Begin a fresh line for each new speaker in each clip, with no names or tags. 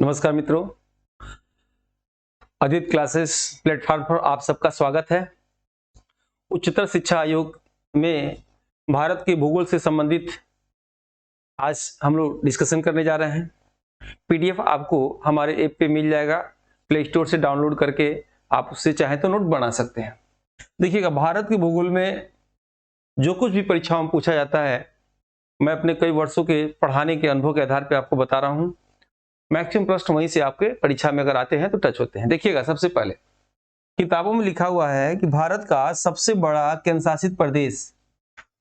नमस्कार मित्रों, Adit classes platform पर आप सबका स्वागत है। उच्चतर शिक्षा आयोग में भारत के भूगोल से संबंधित आज हम लोग डिस्कशन करने जा रहे हैं। पीडीएफ आपको हमारे ऐप पे मिल जाएगा, प्ले स्टोर से डाउनलोड करके आप उससे चाहें तो नोट बना सकते हैं। देखिएगा, भारत के भूगोल में जो कुछ भी परीक्षाओं में पूछा जाता है, मैं अपने कई वर्षों के पढ़ाने के अनुभव के आधार पर आपको बता रहा हूँ। मैक्सिमम प्रश्न वहीं से आपके परीक्षा में अगर आते हैं तो टच होते हैं। देखिएगा, सबसे पहले किताबों में लिखा हुआ है कि भारत का सबसे बड़ा केंद्र शासित प्रदेश,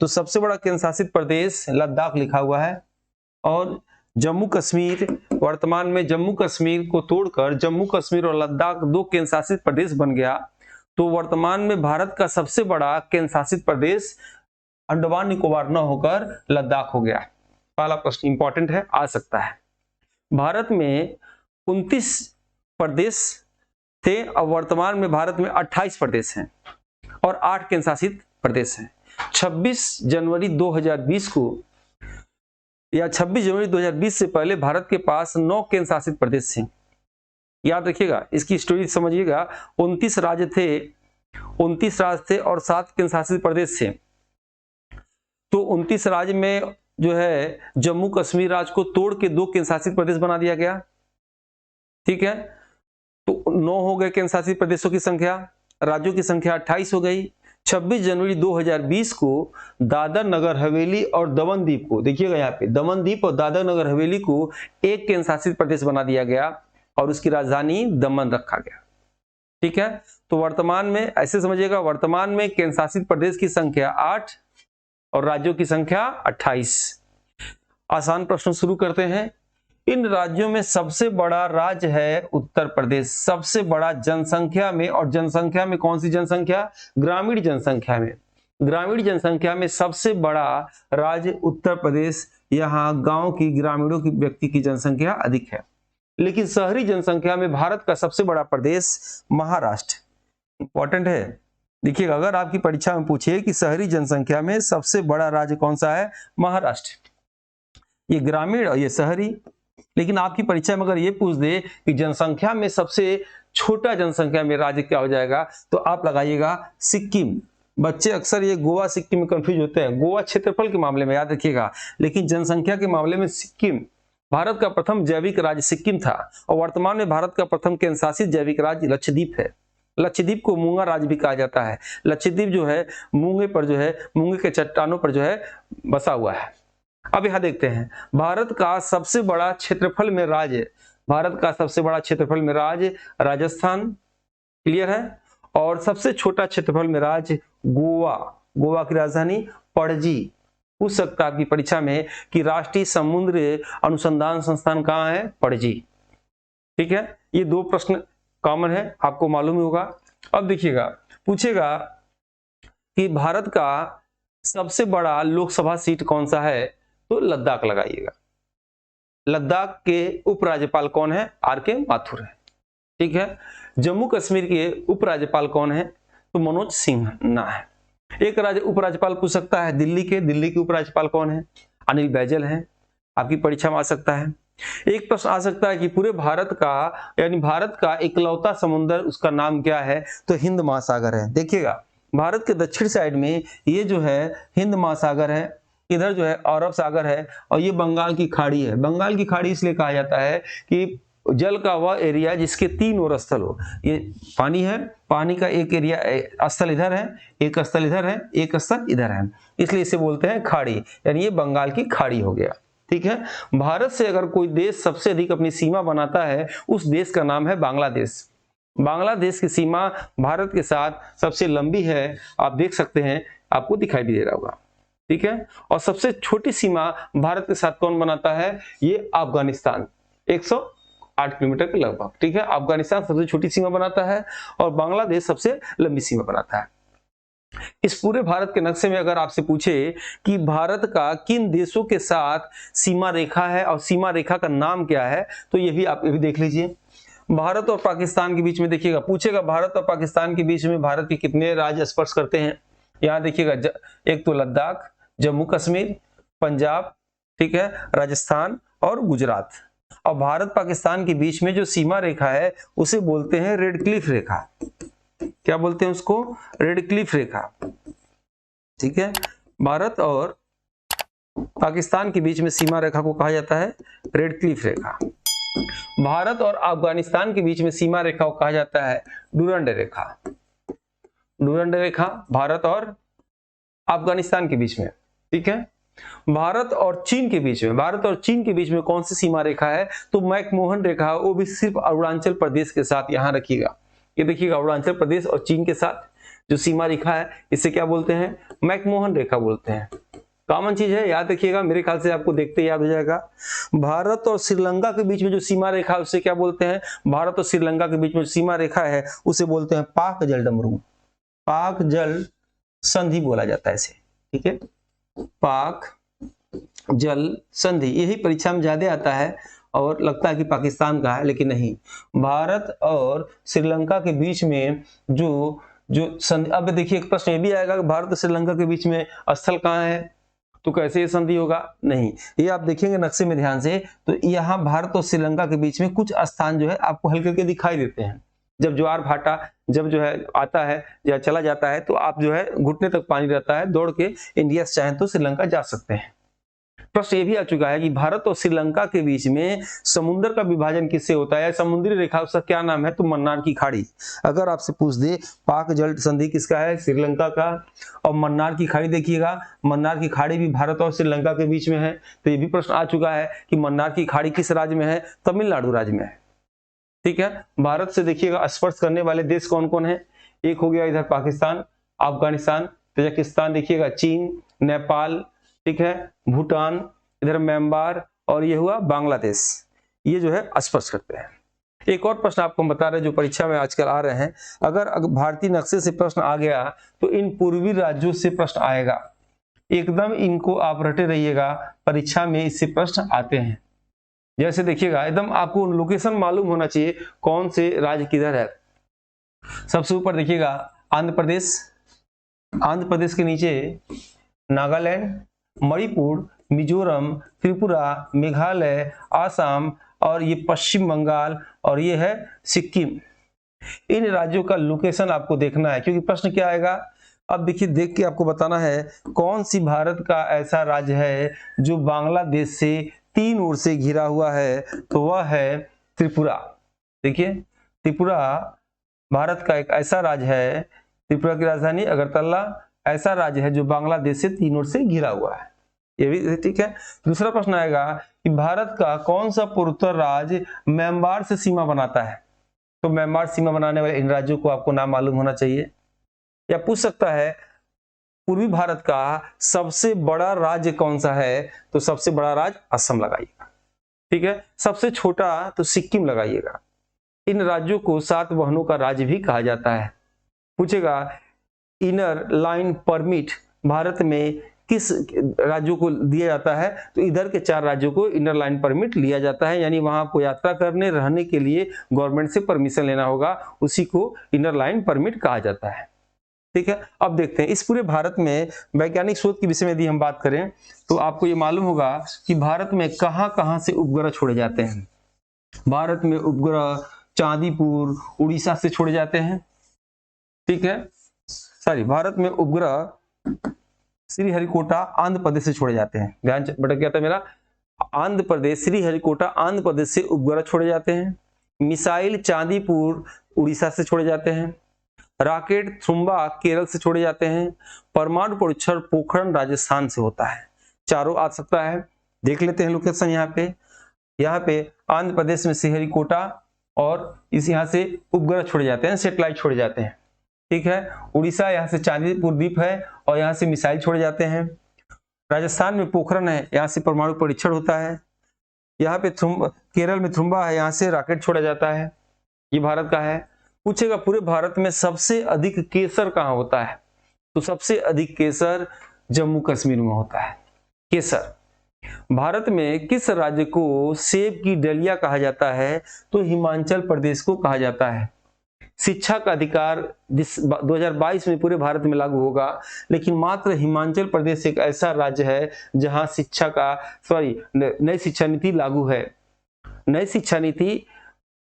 तो सबसे बड़ा केंद्र शासित प्रदेश लद्दाख लिखा हुआ है। और जम्मू कश्मीर, वर्तमान में जम्मू कश्मीर को तोड़कर जम्मू कश्मीर और लद्दाख दो केंद्र शासित प्रदेश बन गया, तो वर्तमान में भारत का सबसे बड़ा केंद्र शासित प्रदेश अंडमान निकोबार न होकर लद्दाख हो गया। पहला प्रश्न इंपॉर्टेंट है, आ सकता है। भारत में 29 प्रदेश थे और वर्तमान में भारत में 28 प्रदेश हैं और 8 केंद्र शासित प्रदेश हैं। 26 जनवरी 2020 को या 26 जनवरी 2020 से पहले भारत के पास 9 केंद्र शासित प्रदेश थे। याद रखिएगा, इसकी स्टोरी समझिएगा। 29 राज्य थे और 7 केंद्र शासित प्रदेश थे। तो 29 राज्य में जो है जम्मू कश्मीर राज्य को तोड़ के 2 केंद्र शासित प्रदेश बना दिया गया। ठीक है, तो 9 हो गए केंद्र शासित प्रदेशों की संख्या, राज्यों की संख्या 28 हो गई। 26 जनवरी 2020 को दादर नगर हवेली और दमन दीप को, देखिएगा यहाँ पे दमन दीप और दादर नगर हवेली को एक केंद्र शासित प्रदेश बना दिया गया और उसकी राजधानी दमन रखा गया। ठीक है, तो वर्तमान में ऐसे समझिएगा, वर्तमान में केंद्र शासित प्रदेश की संख्या 8 और राज्यों की संख्या 28। आसान प्रश्न शुरू करते हैं। इन राज्यों में सबसे बड़ा राज्य है उत्तर प्रदेश, सबसे बड़ा जनसंख्या में। और जनसंख्या में कौन सी जनसंख्या? ग्रामीण जनसंख्या में। ग्रामीण जनसंख्या में सबसे बड़ा राज्य उत्तर प्रदेश। यहाँ गांव की, ग्रामीणों की, व्यक्ति की जनसंख्या अधिक है। लेकिन शहरी जनसंख्या में भारत का सबसे बड़ा प्रदेश महाराष्ट्र। इंपॉर्टेंट है, देखिएगा, अगर आपकी परीक्षा में पूछे कि शहरी जनसंख्या में सबसे बड़ा राज्य कौन सा है, महाराष्ट्र। ये ग्रामीण और ये शहरी। लेकिन आपकी परीक्षा में अगर ये पूछ दे कि जनसंख्या में सबसे छोटा जनसंख्या में राज्य क्या हो जाएगा, तो आप लगाइएगा सिक्किम। बच्चे अक्सर ये गोवा सिक्किम में कंफ्यूज होते हैं। गोवा क्षेत्रफल के मामले में याद रखिएगा, लेकिन जनसंख्या के मामले में सिक्किम। भारत का प्रथम जैविक राज्य सिक्किम था और वर्तमान में भारत का प्रथम केंद्र शासित जैविक राज्य लक्षद्वीप है। लक्षद्वीप को मूंगा राज्य भी कहा जाता है। लक्षद्वीप जो है मूंगे पर जो है, मूंगे के चट्टानों पर जो है बसा हुआ है। अब यहां देखते हैं, भारत का सबसे बड़ा क्षेत्रफल में राज्य, भारत का सबसे बड़ा क्षेत्रफल में राज्य राजस्थान, क्लियर है। और सबसे छोटा क्षेत्रफल में राज्य गोवा। गोवा की राजधानी पणजी। पूछ सकता है आपकी परीक्षा में कि राष्ट्रीय समुद्र अनुसंधान संस्थान कहाँ है? पणजी। ठीक है, ये 2 प्रश्न कॉमन है, आपको मालूम ही होगा। अब देखिएगा, पूछेगा कि भारत का सबसे बड़ा लोकसभा सीट कौन सा है, तो लद्दाख लगाइएगा। लद्दाख के उपराज्यपाल कौन है? आर.के. माथुर है। ठीक है, जम्मू कश्मीर के उपराज्यपाल कौन है? तो मनोज सिन्हा है। एक राज्य उपराज्यपाल पूछ सकता है दिल्ली के उपराज्यपाल कौन है? अनिल बैजल है। आपकी परीक्षा में आ सकता है। एक प्रश्न आ सकता है कि पूरे भारत का, यानी भारत का इकलौता समुद्र, उसका नाम क्या है? तो हिंद महासागर है। देखिएगा, भारत के दक्षिण साइड में ये जो है हिंद महासागर है, इधर जो है अरब सागर है और ये बंगाल की खाड़ी है। बंगाल की खाड़ी इसलिए कहा जाता है कि जल का वह एरिया जिसके 3 और स्थल हो। ये पानी है, पानी का एक एरिया स्थल इधर है, एक स्थल इधर है, एक स्थल इधर है, इसलिए इसे बोलते हैं खाड़ी, यानी ये बंगाल की खाड़ी हो गया। ठीक है, भारत से अगर कोई देश सबसे अधिक अपनी सीमा बनाता है, उस देश का नाम है बांग्लादेश। बांग्लादेश की सीमा भारत के साथ सबसे लंबी है, आप देख सकते हैं, आपको दिखाई भी दे रहा होगा। ठीक है, और सबसे छोटी सीमा भारत के साथ कौन बनाता है? ये अफगानिस्तान, 108 किलोमीटर के लगभग। ठीक है, अफगानिस्तान सबसे छोटी सीमा बनाता है और बांग्लादेश सबसे लंबी सीमा बनाता है। इस पूरे भारत के नक्शे में अगर आपसे पूछे कि भारत का किन देशों के साथ सीमा रेखा है और सीमा रेखा का नाम क्या है, तो ये भी आप देख लीजिए। भारत और पाकिस्तान के बीच में देखिएगा, पूछेगा भारत और पाकिस्तान के बीच में भारत के कितने राज्य स्पर्श करते हैं। यहाँ देखिएगा, एक तो लद्दाख, जम्मू कश्मीर, पंजाब, ठीक है, राजस्थान और गुजरात। और भारत पाकिस्तान के बीच में जो सीमा रेखा है उसे बोलते हैं रेड क्लिफ रेखा। क्या बोलते हैं उसको? रेड क्लिफ रेखा। ठीक है, भारत और पाकिस्तान के बीच में सीमा रेखा को कहा जाता है रेड क्लिफ रेखा। भारत और अफगानिस्तान के बीच में सीमा रेखा को कहा जाता है डूरंड रेखा। डूरंड रेखा भारत और अफगानिस्तान के बीच में। ठीक है, भारत और चीन के बीच में, भारत और चीन के बीच में कौन सी सीमा रेखा है? तो मैकमोहन रेखा, वो भी सिर्फ अरुणाचल प्रदेश के साथ। यहां रखिएगा, ये देखिएगा, अरुणाचल प्रदेश और चीन के साथ जो सीमा रेखा है इसे क्या बोलते हैं? मैकमोहन रेखा बोलते हैं। कॉमन चीज है, याद रखिएगा, मेरे ख्याल से आपको देखते याद हो जाएगा। भारत और श्रीलंका के बीच में जो सीमा रेखा है उसे क्या बोलते हैं? भारत और श्रीलंका के बीच में जो सीमा रेखा है उसे बोलते हैं पाक जल डमरू। पाक जल संधि बोला जाता है इसे। ठीक है, पाक जल संधि, यही परीक्षा में ज्यादा आता है और लगता है कि पाकिस्तान का है, लेकिन नहीं। भारत और श्रीलंका के बीच में जो संधि, अब देखिए एक प्रश्न ये भी आएगा कि भारत और श्रीलंका के बीच में स्थल कहाँ है, तो कैसे ये संधि होगा? नहीं, ये आप देखेंगे नक्शे में ध्यान से, तो यहाँ भारत और श्रीलंका के बीच में कुछ स्थान जो है आपको हल्के हल्के दिखाई देते हैं। जब ज्वार भाटा जब जो है आता है या चला जाता है तो आप जो है घुटने तक पानी रहता है, दौड़ के इंडिया से चाहें तो श्रीलंका जा सकते हैं। प्रश्न ये भी आ चुका है कि भारत और श्रीलंका के बीच में समुद्र का विभाजन किससे होता है? समुद्री रेखा, उसका क्या नाम है? तो मन्नार की खाड़ी। अगर आपसे पूछ दे पाक जल संधि किसका है? श्रीलंका का। और मन्नार की खाड़ी देखिएगा, मन्नार की खाड़ी भी भारत और श्रीलंका के बीच में है। तो ये भी प्रश्न आ चुका है कि मन्नार की खाड़ी किस राज्य में है? तमिलनाडु राज्य में है। ठीक है, भारत से देखिएगा स्पर्श करने वाले देश कौन कौन है? एक हो गया इधर पाकिस्तान, अफगानिस्तान, तजाकिस्तान, देखिएगा चीन, नेपाल, ठीक है, भूटान, इधर म्यांमार, और ये हुआ बांग्लादेश। ये जो है स्पर्श करते हैं। एक और प्रश्न आपको हम बता रहे हैं जो परीक्षा में आजकल आ रहे हैं, अगर भारतीय नक्शे से प्रश्न आ गया तो इन पूर्वी राज्यों से प्रश्न आएगा। एकदम इनको आप रटे रहिएगा, परीक्षा में इससे प्रश्न आते हैं। जैसे देखिएगा, एकदम आपको लोकेशन मालूम होना चाहिए कौन से राज्य किधर है। सबसे ऊपर देखिएगा आंध्र प्रदेश, आंध्र प्रदेश के नीचे नागालैंड, मणिपुर, मिजोरम, त्रिपुरा, मेघालय, आसाम, और ये पश्चिम बंगाल, और ये है सिक्किम। इन राज्यों का लोकेशन आपको देखना है, क्योंकि प्रश्न क्या आएगा? अब देखिए, देख के आपको बताना है कौन सी भारत का ऐसा राज्य है जो बांग्लादेश से 3 ओर से घिरा हुआ है, तो वह है त्रिपुरा। देखिए, त्रिपुरा भारत का एक ऐसा राज्य है, त्रिपुरा की राजधानी अगरतला, ऐसा राज्य है जो बांग्लादेश से 3 ओर से घिरा हुआ है। ये भी ठीक है। दूसरा प्रश्न आएगा कि भारत का कौन सा पूर्वोत्तर राज्य म्यांमार से सीमा बनाता है? तो म्यांमार सीमा बनाने वाले इन राज्यों को आपको नाम मालूम होना चाहिए। या पूछ सकता है पूर्वी भारत का सबसे बड़ा राज्य कौन सा है? तो सबसे बड़ा राज्य असम लगाइएगा। ठीक है, सबसे छोटा तो सिक्किम लगाइएगा। इन राज्यों को 7 बहनों का राज्य भी कहा जाता है। पूछेगा इनर लाइन परमिट भारत में किस राज्यों को दिया जाता है? तो इधर के 4 राज्यों को इनर लाइन परमिट लिया जाता है, यानी वहां आपको यात्रा करने रहने के लिए गवर्नमेंट से परमिशन लेना होगा, उसी को इनर लाइन परमिट कहा जाता है। ठीक है, अब देखते हैं इस पूरे भारत में वैज्ञानिक शोध के विषय में यदि हम बात करें तो आपको ये मालूम होगा कि भारत में कहां-कहां से उपग्रह छोड़े जाते हैं। भारत में उपग्रह चांदीपुर उड़ीसा से छोड़े जाते हैं। ठीक है, सॉरी, भारत में उपग्रह श्रीहरिकोटा आंध्र प्रदेश से छोड़े जाते हैं। ध्यान भटक गया था मेरा, आंध्र प्रदेश, श्रीहरिकोटा आंध्र प्रदेश से उपग्रह छोड़े जाते हैं। मिसाइल चांदीपुर उड़ीसा से छोड़े जाते हैं। रॉकेट थ्रुम्बा केरल से छोड़े जाते हैं। परमाणु परीक्षण पोखरण राजस्थान से होता है। चारों आ सकता है, देख लेते हैं लोकेशन। यहाँ पे आंध्र प्रदेश में श्रीहरिकोटा और इस यहाँ से उपग्रह छोड़े जाते हैं, सेटेलाइट छोड़े जाते हैं। ठीक है, उड़ीसा यहाँ से चांदीपुर द्वीप है और यहाँ से मिसाइल छोड़े जाते हैं। राजस्थान में पोखरण है, यहाँ से परमाणु परीक्षण होता है। यहाँ पे केरल में थ्रुम्बा है, यहाँ से रॉकेट छोड़ा जाता है। ये भारत का है। पूछेगा पूरे भारत में सबसे अधिक केसर कहाँ होता है? तो सबसे अधिक केसर जम्मू कश्मीर में होता है। केसर। भारत में किस राज्य को सेब की डलिया कहा जाता है? तो हिमाचल प्रदेश को कहा जाता है। शिक्षा का अधिकार 2022 में पूरे भारत में लागू होगा, लेकिन मात्र हिमाचल प्रदेश एक ऐसा राज्य है जहां नई शिक्षा नीति लागू है। नई शिक्षा नीति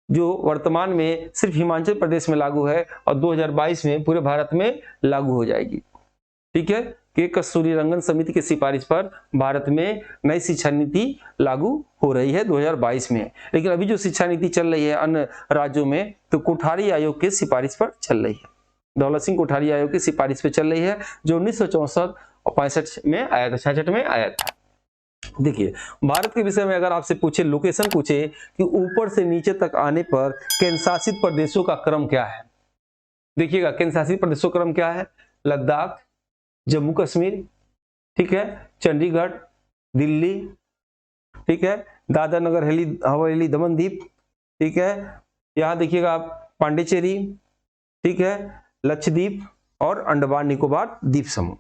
जो वर्तमान में सिर्फ हिमाचल प्रदेश में लागू है और 2022 में पूरे भारत में लागू हो जाएगी। ठीक है, के कस्तूरीरंगन समिति की सिफारिश पर भारत में नई शिक्षा नीति लागू हो रही है 2022 में। लेकिन अभी जो शिक्षा नीति चल रही है अन्य राज्यों में तो कोठारी आयोग के सिफारिश पर चल रही है। दौलत सिंह कोठारी आयोग की सिफारिश पे चल रही है जो 1964 और 65 में आया था, 66 में आया था। देखिए, भारत के विषय में अगर आपसे पूछे, लोकेशन पूछे कि ऊपर से नीचे तक आने पर केंद्र शासित प्रदेशों का क्रम क्या है, देखिएगा केंद्र शासित प्रदेशों का क्रम क्या है, लद्दाख, जम्मू कश्मीर, ठीक है, चंडीगढ़, दिल्ली, ठीक है, दादरा नगर हवेली दमन दीप, ठीक है, यहां देखिएगा आप पांडिचेरी, ठीक है, लक्षद्वीप और अंडमान निकोबार द्वीप समूह।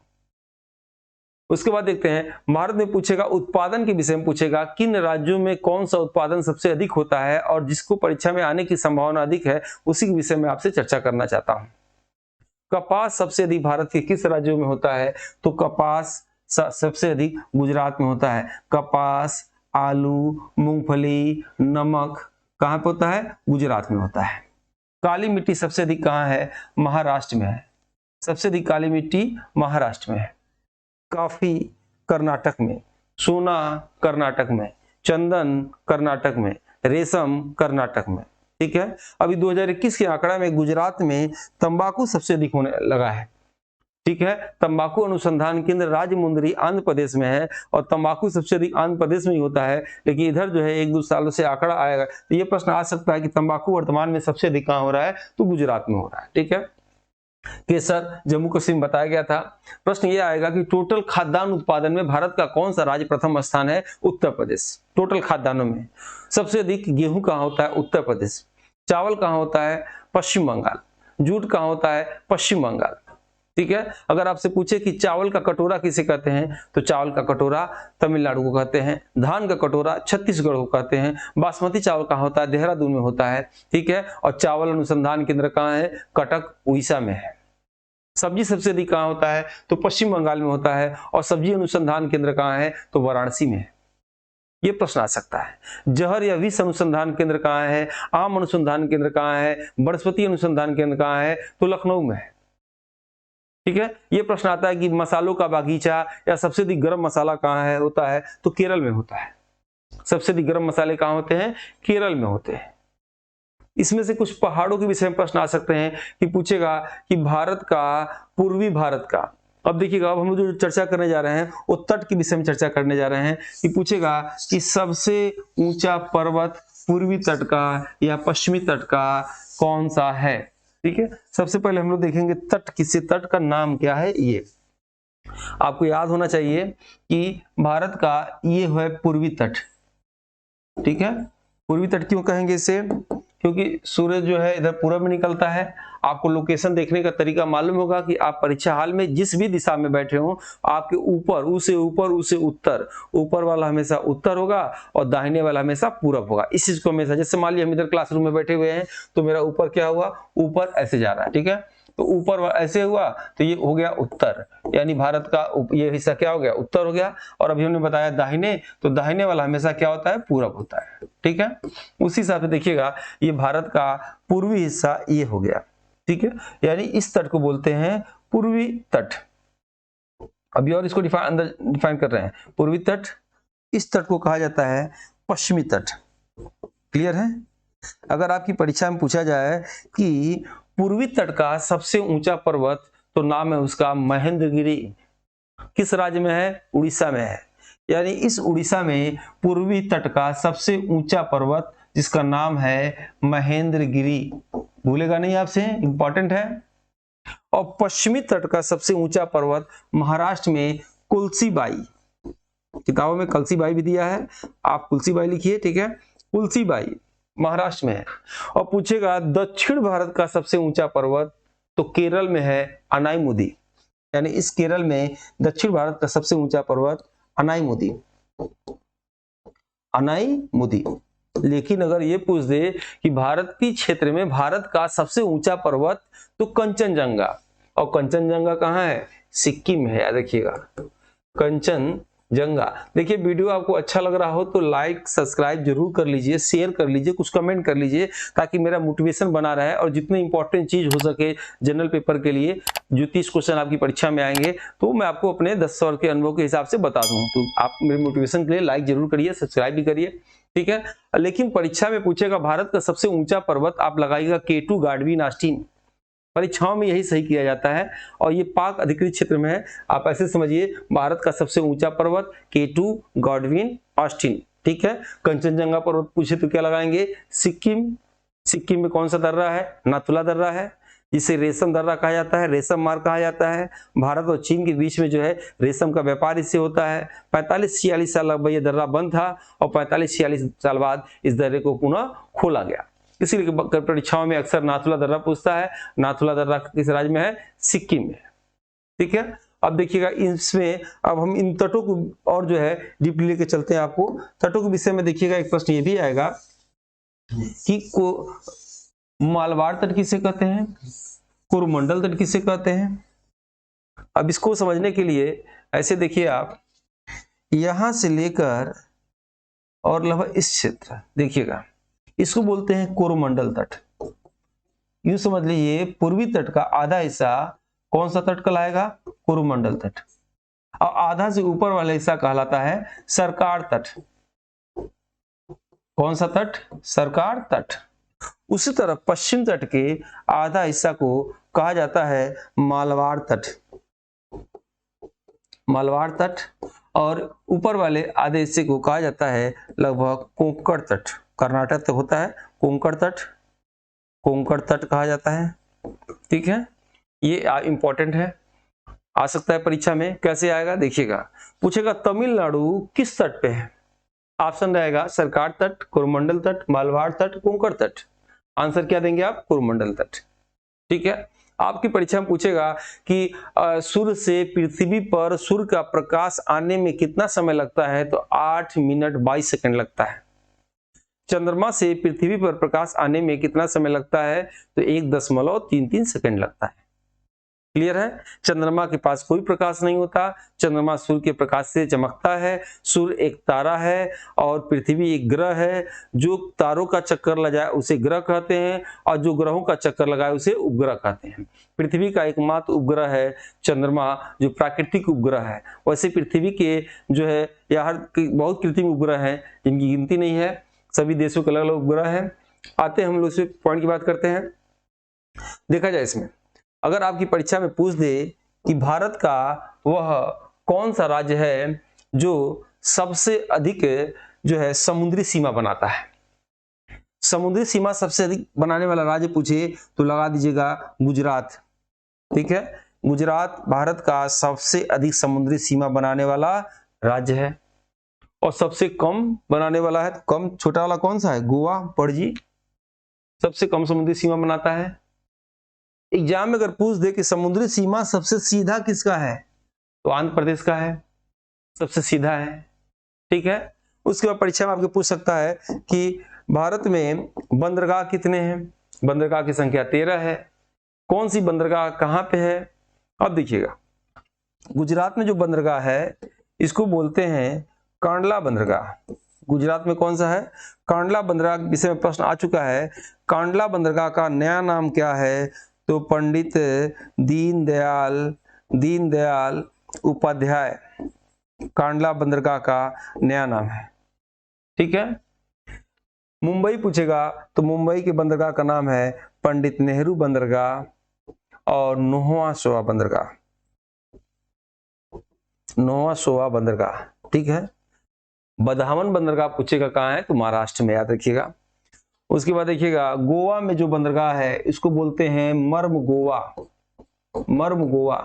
उसके बाद देखते हैं भारत में पूछेगा उत्पादन के विषय में पूछेगा किन राज्यों में कौन सा उत्पादन सबसे अधिक होता है और जिसको परीक्षा में आने की संभावना अधिक है उसी के विषय में आपसे चर्चा करना चाहता हूं। कपास सबसे अधिक भारत के किस राज्यों में होता है, तो कपास सबसे अधिक गुजरात में होता है। कपास, आलू, मूंगफली, नमक कहां पे होता है, गुजरात में होता है। काली मिट्टी सबसे अधिक कहां है, महाराष्ट्र में है, सबसे अधिक काली मिट्टी महाराष्ट्र में है। कॉफी कर्नाटक में, सोना कर्नाटक में, चंदन कर्नाटक में, रेशम कर्नाटक में, ठीक है। अभी 2021 के आंकड़ा में गुजरात में तंबाकू सबसे अधिक होने लगा है, ठीक है। तंबाकू अनुसंधान केंद्र राजमुंदरी आंध्र प्रदेश में है और तंबाकू सबसे अधिक आंध्र प्रदेश में ही होता है। लेकिन इधर जो है 1-2 सालों से आंकड़ा आएगा तो ये प्रश्न आ सकता है कि तंबाकू वर्तमान में सबसे अधिक कहां हो रहा है, तो गुजरात में हो रहा है, ठीक है। केसर जम्मू कश्मीर में बताया गया था। प्रश्न ये आएगा कि टोटल खाद्यान्न उत्पादन में भारत का कौन सा राज्य प्रथम स्थान है, उत्तर प्रदेश। टोटल खाद्यान्नों में सबसे अधिक गेहूं कहां होता है, उत्तर प्रदेश। चावल कहां होता है, पश्चिम बंगाल। जूट कहां होता है, पश्चिम बंगाल, ठीक है। अगर आपसे पूछे कि चावल का कटोरा किसे कहते हैं, तो चावल का कटोरा तमिलनाडु को कहते हैं। धान का कटोरा छत्तीसगढ़ को कहते हैं। बासमती चावल कहां होता है, देहरादून में होता है, ठीक है। और चावल अनुसंधान केंद्र कहां है, कटक उड़ीसा में है। सब्जी सबसे अधिक कहां होता है, तो पश्चिम बंगाल में होता है। और सब्जी अनुसंधान केंद्र कहां है, तो वाराणसी में है। ये प्रश्न आ सकता है। जहर या विष अनुसंधान केंद्र कहां है, आम अनुसंधान केंद्र कहां है, वनस्पति अनुसंधान केंद्र कहां है, तो लखनऊ में है, ठीक है। ये प्रश्न आता है कि मसालों का बागीचा या सबसे अधिक गर्म मसाला कहां है, होता है, तो केरल में होता है। सबसे अधिक गर्म मसाले कहां होते हैं, केरल में होते हैं। इसमें से कुछ पहाड़ों के विषय में प्रश्न आ सकते हैं कि पूछेगा कि भारत का, पूर्वी भारत का, अब देखिएगा अब हम लोग जो चर्चा करने जा रहे हैं वो तट के विषय में चर्चा करने जा रहे हैं कि पूछेगा कि सबसे ऊंचा पर्वत पूर्वी तट का या पश्चिमी तट का कौन सा है, ठीक है। सबसे पहले हम लोग देखेंगे तट किसे, तट का नाम क्या है। ये आपको याद होना चाहिए कि भारत का ये है पूर्वी तट, ठीक है। पूर्वी तट क्यों कहेंगे इसे, क्योंकि सूरज जो है इधर पूरब में निकलता है। आपको लोकेशन देखने का तरीका मालूम होगा कि आप परीक्षा हाल में जिस भी दिशा में बैठे हो, आपके ऊपर उसे उत्तर, ऊपर वाला हमेशा उत्तर होगा और दाहिने वाला हमेशा पूरब होगा। इस चीज को हमेशा, जैसे मान लिया हम इधर क्लासरूम में बैठे हुए हैं तो मेरा ऊपर क्या हुआ, ऊपर ऐसे जा रहा है, ठीक है। तो ऊपर ऐसे हुआ तो ये हो गया उत्तर, यानी भारत का ये हिस्सा क्या हो गया, उत्तर हो गया। और अभी हमने बताया दाहिने, तो दाहिने वाला हमेशा क्या होता है, पूरब होता है, ठीक है। उसी हिसाब से देखिएगा ये भारत का पूर्वी हिस्सा ये हो गया, ठीक है। यानी इस तट को बोलते हैं पूर्वी तट। अभी और इसको अंदर डिफाइन कर रहे हैं, पूर्वी तट। इस तट को कहा जाता है पश्चिमी तट। क्लियर है। अगर आपकी परीक्षा में पूछा जाए कि पूर्वी तट का सबसे ऊंचा पर्वत, तो नाम है उसका महेंद्रगिरी। किस राज्य में है, उड़ीसा में है। यानी इस उड़ीसा में पूर्वी तट का सबसे ऊंचा पर्वत जिसका नाम है महेंद्रगिरी, भूलेगा नहीं आपसे, इंपॉर्टेंट है। और पश्चिमी तट का सबसे ऊंचा पर्वत महाराष्ट्र में कुलसीबाई, किताबों में कलसीबाई भी दिया है, आप कुलसीबाई लिखिए, ठीक है। कुलसीबाई महाराष्ट्र में है। और पूछेगा दक्षिण भारत का सबसे ऊंचा पर्वत, तो केरल में है अनाईमुदी। यानी इस केरल में दक्षिण भारत का सबसे ऊंचा पर्वत अनाईमुदी, अनाईमुदी। लेकिन अगर ये पूछ दे कि भारत के क्षेत्र में भारत का सबसे ऊंचा पर्वत, तो कंचनजंगा। और कंचनजंगा कहाँ है, सिक्किम में है। याद रखिएगा, कंचनजंगा जंगा। देखिए वीडियो आपको अच्छा लग रहा हो तो लाइक सब्सक्राइब जरूर कर लीजिए, शेयर कर लीजिए, कुछ कमेंट कर लीजिए ताकि मेरा मोटिवेशन बना रहे और जितने इंपॉर्टेंट चीज हो सके जनरल पेपर के लिए जो 30 क्वेश्चन आपकी परीक्षा में आएंगे तो मैं आपको अपने 10 साल के अनुभव के हिसाब से बता दूं। तो आप मेरे मोटिवेशन के लिए लाइक जरूर करिए, सब्सक्राइब भी करिए, ठीक है। लेकिन परीक्षा में पूछेगा भारत का सबसे ऊंचा पर्वत, आप लगाइएगा K2 गाडविन ऑस्टिन। परीक्षाओं में यही सही किया जाता है और ये पाक अधिकृत क्षेत्र में है। आप ऐसे समझिए भारत का सबसे ऊंचा पर्वत K2 गाडविन ऑस्टिन, ठीक है। कंचनजंगा पर्वत पूछे तो क्या लगाएंगे? सिक्किम। सिक्किम में कौन सा दर्रा है? नाथुला दर्रा है, जिसे रेशम दर्रा कहा जाता है, रेशम मार्ग कहा जाता है। भारत और चीन के बीच में जो है रेशम का व्यापार इससे होता है। 45-46 साल लगभग ये दर्रा बंद था और 45-46 साल बाद इस दर्रे को पुनः खोला गया। इसीलिए परीक्षाओं में अक्सर नाथुला दर्रा पूछता है। नाथुला दर्रा किस राज्य में है? सिक्किम में, ठीक है। अब देखिएगा इसमें अब हम इन तटों को और जो है डीपली लेके चलते हैं आपको। तटों के विषय में देखिएगा एक प्रश्न ये भी आएगा कि मालवाड़ तट किसे कहते हैं, कोरोमंडल तट किसे कहते हैं। अब इसको समझने के लिए ऐसे देखिए आप, यहां से लेकर और लगभग इस क्षेत्र देखिएगा, इसको बोलते हैं कोरोमंडल तट। यूं समझ लीजिए पूर्वी तट का आधा हिस्सा कौन सा तट कहलाएगा? कोरोमंडल तट। और आधा से ऊपर वाला हिस्सा कहलाता है सरकार तट। कौन सा तट? सरकार तट। उसी तरह पश्चिम तट के आधा हिस्सा को कहा जाता है मालवाड़ तट। मालवाड़ तट। और ऊपर वाले आधे हिस्से को कहा जाता है लगभग कोंकण तट। कर्नाटक तक होता है कोंकण तट, कोंकण तट कहा जाता है, ठीक है। ये इंपॉर्टेंट है, आ सकता है परीक्षा में। कैसे आएगा देखिएगा, पूछेगा तमिलनाडु किस तट पे है? ऑप्शन रहेगा सरकार तट, कोरोमंडल तट, मालवाड़ तट, कोंकण तट। आंसर क्या देंगे आप? कोरोमंडल तट, ठीक है। आपकी परीक्षा में पूछेगा कि सूर्य से पृथ्वी पर सूर्य का प्रकाश आने में कितना समय लगता है? तो 8 मिनट 22 सेकंड लगता है। चंद्रमा से पृथ्वी पर प्रकाश आने में कितना समय लगता है? तो 1.33 सेकंड लगता है। क्लियर है? चंद्रमा के पास कोई प्रकाश नहीं होता, चंद्रमा सूर्य के प्रकाश से चमकता है। सूर्य एक तारा है और पृथ्वी एक ग्रह है। जो तारों का चक्कर लगाए उसे ग्रह कहते हैं और जो ग्रहों का चक्कर लगाए उसे उपग्रह कहते हैं। पृथ्वी का एकमात्र उपग्रह है चंद्रमा, जो प्राकृतिक उपग्रह है। वैसे पृथ्वी के जो है यहाँ बहुत कृत्रिम उपग्रह हैं जिनकी गिनती नहीं है, सभी देशों के अलग अलग उपग्रह हैं। आते हैं हम लोग इस पॉइंट की बात करते हैं। देखा जाए इसमें, अगर आपकी परीक्षा में पूछ दे कि भारत का वह कौन सा राज्य है जो सबसे अधिक जो है समुद्री सीमा बनाता है, समुद्री सीमा सबसे अधिक बनाने वाला राज्य पूछे तो लगा दीजिएगा गुजरात, ठीक है। गुजरात भारत का सबसे अधिक समुद्री सीमा बनाने वाला राज्य है। और सबसे कम बनाने वाला है, तो कम छोटा वाला कौन सा है? गोवा, पणजी सबसे कम समुद्री सीमा बनाता है। एग्जाम में अगर पूछ दे कि समुद्री सीमा सबसे सीधा किसका है, तो आंध्र प्रदेश का है, सबसे सीधा है, ठीक है। उसके बाद परीक्षा में आपको पूछ सकता है कि भारत में बंदरगाह कितने हैं? बंदरगाह की संख्या 13 है। कौन सी बंदरगाह कहां पे है? अब देखिएगा, गुजरात में जो बंदरगाह है इसको बोलते हैं कांडला बंदरगाह। गुजरात में कौन सा है? कांडला बंदरगाह। विषय में प्रश्न आ चुका है, कांडला बंदरगाह का नया नाम क्या है? तो पंडित दीनदयाल उपाध्याय कांडला बंदरगाह का नया नाम है, ठीक है। मुंबई पूछेगा तो मुंबई के बंदरगाह का नाम है पंडित नेहरू बंदरगाह और नोहवा शोवा बंदरगाह, ठीक है। बदावन बंदरगाह पूछेगा कहाँ है? तो महाराष्ट्र में, याद रखिएगा। उसके बाद देखिएगा गोवा में जो बंदरगाह है इसको बोलते हैं मर्म गोवा।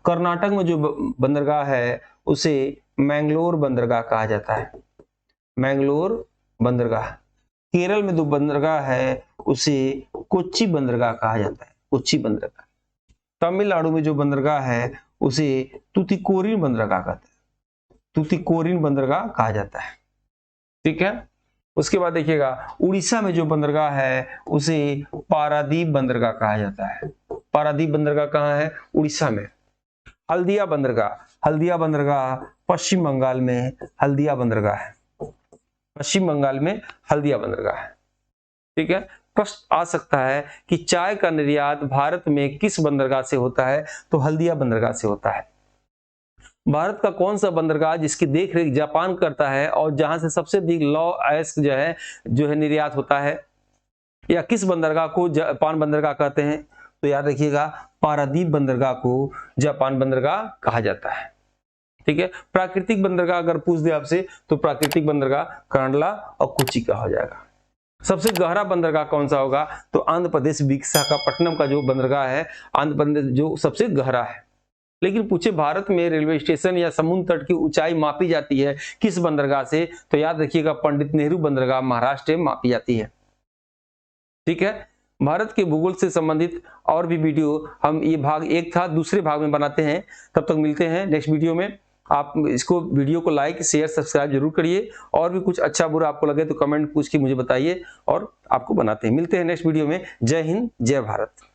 कर्नाटक में जो बंदरगाह है उसे मैंगलोर बंदरगाह कहा जाता है, मैंगलोर बंदरगाह। केरल में जो बंदरगाह है उसे कोच्चि बंदरगाह कहा जाता है, कोच्चि बंदरगाह। तमिलनाडु में जो बंदरगाह है उसे तुतिकोरिन बंदरगाह कहते हैं, तुतिकोरिन बंदरगाह कहा जाता है, ठीक है। उसके बाद देखिएगा उड़ीसा में जो बंदरगाह है उसे पारादीप बंदरगाह कहा जाता है। पारादीप बंदरगाह कहाँ है? उड़ीसा में। हल्दिया बंदरगाह पश्चिम बंगाल में हल्दिया बंदरगाह है। पश्चिम बंगाल में हल्दिया बंदरगाह है। ठीक है, प्रश्न आ सकता है कि चाय का निर्यात भारत में किस बंदरगाह से होता है, तो हल्दिया बंदरगाह से होता है। भारत का कौन सा बंदरगाह जिसकी देखरेख जापान करता है और जहां से सबसे अधिक लौह अयस्क जो है निर्यात होता है, या किस बंदरगाह को जापान बंदरगाह कहते हैं, तो याद रखिएगा पारादीप बंदरगाह को जापान बंदरगाह कहा जाता है। ठीक है, प्राकृतिक बंदरगाह अगर पूछ दे आपसे तो प्राकृतिक बंदरगाह कंडला और कोची का हो जाएगा। सबसे गहरा बंदरगाह कौन सा होगा, तो आंध्र प्रदेश विशाखापट्टनम का जो बंदरगाह है, आंध्र प्रदेश जो सबसे गहरा है। लेकिन पूछे भारत में रेलवे स्टेशन या समुद्र तट की ऊंचाई मापी जाती है किस बंदरगाह से, तो याद रखिएगा पंडित नेहरू बंदरगाह महाराष्ट्र में मापी जाती है। ठीक है, भारत के भूगोल से संबंधित और भी वीडियो हम, ये भाग 1 था, दूसरे भाग में बनाते हैं। तब तक मिलते हैं नेक्स्ट वीडियो में। आप इसको वीडियो को लाइक शेयर सब्सक्राइब जरूर करिए, और भी कुछ अच्छा बुरा आपको लगे तो कमेंट पूछ के मुझे बताइए और आपको बनाते हैं। मिलते हैं नेक्स्ट वीडियो में। जय हिंद, जय भारत।